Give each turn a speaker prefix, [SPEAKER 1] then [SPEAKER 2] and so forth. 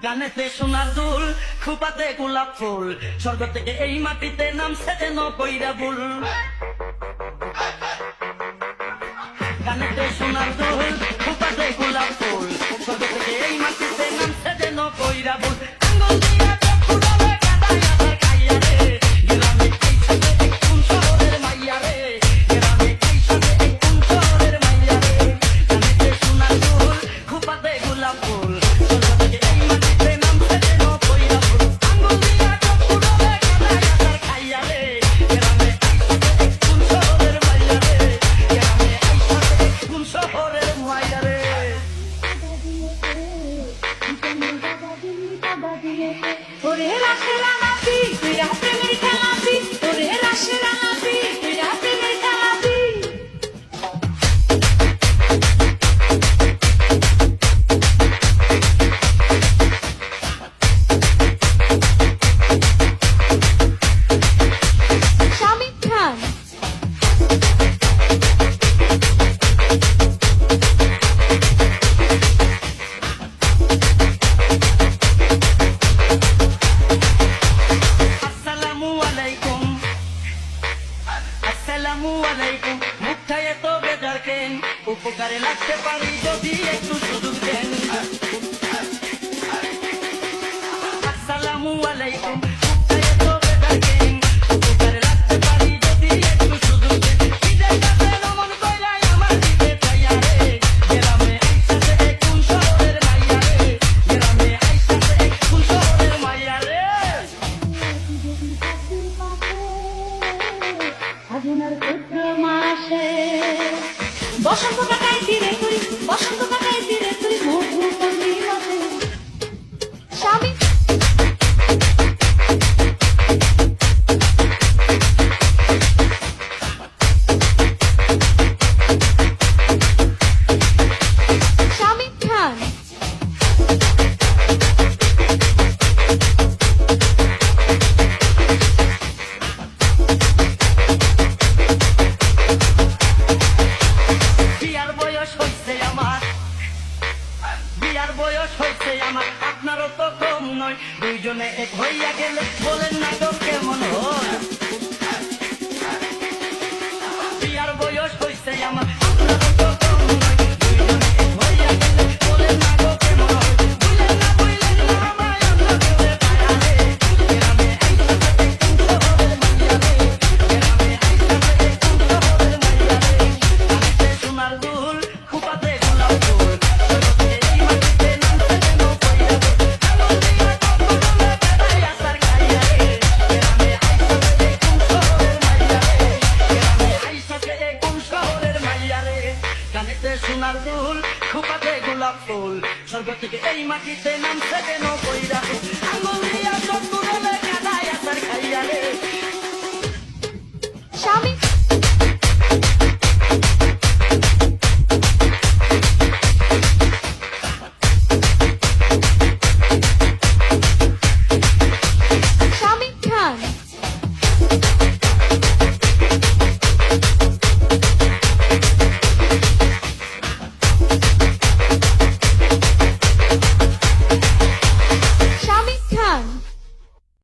[SPEAKER 1] গানেতে সোনার দুল, খোপাতে গোলাপ ফুল, স্বর্গ থেকে এই মাটিতে নামছে যেন কইরা ভুল। গানেতে সোনার দুল, খোপাতে গোলাপ ফুল, স্বর্গ থেকে এই মাটিতে নামছে যেন কইরা ভুল। আঙ্গুল দিয়া চক্ষু ডলে কাদায় আধার খাইয়া রে, গ্রামে এই সাথে এক কোন শহরের মাইয়া রে, গ্রামে এই সাথে এক কোন শহরের মাইয়া রে। গানেতে সোনার দুল, খোপাতে গোলাপ ফুল, স্বর্গ থেকে এই মাটিতে নামছে যেন কইরা ভুল। আঙ্গুল দিয়া চক্ষু ডলে কাদায় আধার খাইয়া রে, গ্রামে এই সাথে এক কোন শহরের মাইয়া রে, গ্রামে এই সাথে এক কোন শহরের মাইয়া রে।
[SPEAKER 2] ওরে রাশের আনাবি তুই রাতে মেরে খেলাবি, ওরে রাশের আনাবি তুই রাতে মেরে খেলাবি। শামিম খান
[SPEAKER 1] আসসালামু আলাইকুম, আসসালামু আলাইকুম। মুখটা এত বেজার কেন, উপকারে লাগতে পারি যদি একটু সুযোগ দেন। আসসালামু আলাইকুম, মুখটা এত বেজার কেন, উপকারে লাগতে পারি যদি একটু সুযোগ দেন। ঈদের কাছে নমন কইরাই আমার দিকে চাইয়া রে, গ্রামে আইসাছে এক কোন শহরের মাইয়া রে, গ্রামে আইসাছে এক কোন শহরের মাইয়া রে।
[SPEAKER 2] ফাগুনের চৈত্র মাসে বসন্ত কাটাই তীরে তুই, বসন্ত কাটাই তীরে তুই মধু পল্লী মাসে। শামিম শামিম খান
[SPEAKER 1] বিয়ার বয়স হইছে আমার, বিয়ার বয়স হইছে আমার, আপনারও তো কম নয়। দুইজনে এক হইয়া গেলে বলেন না তো কেমন হয়। বিয়ার বয়স হইছে আমার, আপনারও তো কম নয়। দুইজনে এক হইয়া গেলে বলেন না তো কেমন হয়। বুঝলেন না আমায় অন্য কেউ পায়া রে, গ্রামে আইসাছে এক কোন শহরের মাইয়া রে, গ্রামে আইসাছে এক কোন শহরের মাইয়া রে। গানেতে সোনার দুল, খোপাতে গোলাপ ফুল, স্বর্গ থেকে এই মাটিতে নামছে যেন কইরা ভুল। আঙ্গুল দিয়া চক্ষু ডলে কাদায় আছাড় খাইয়া রে, গ্রামে আইসাছে এক কোন শহরের মাইয়া রে, গ্রামে আইসাছে এক কোন শহরের মাইয়া রে। গানেতে সোনার দুল, খোপাতে গোলাপ ফুল, স্বর্গ থেকে এই মাটিতে নামছে যেন কইরা ভুল। আঙ্গুল দিয়া চক্ষু ডলে কাদায় আছাড় খাইয়া রে।
[SPEAKER 2] শামিম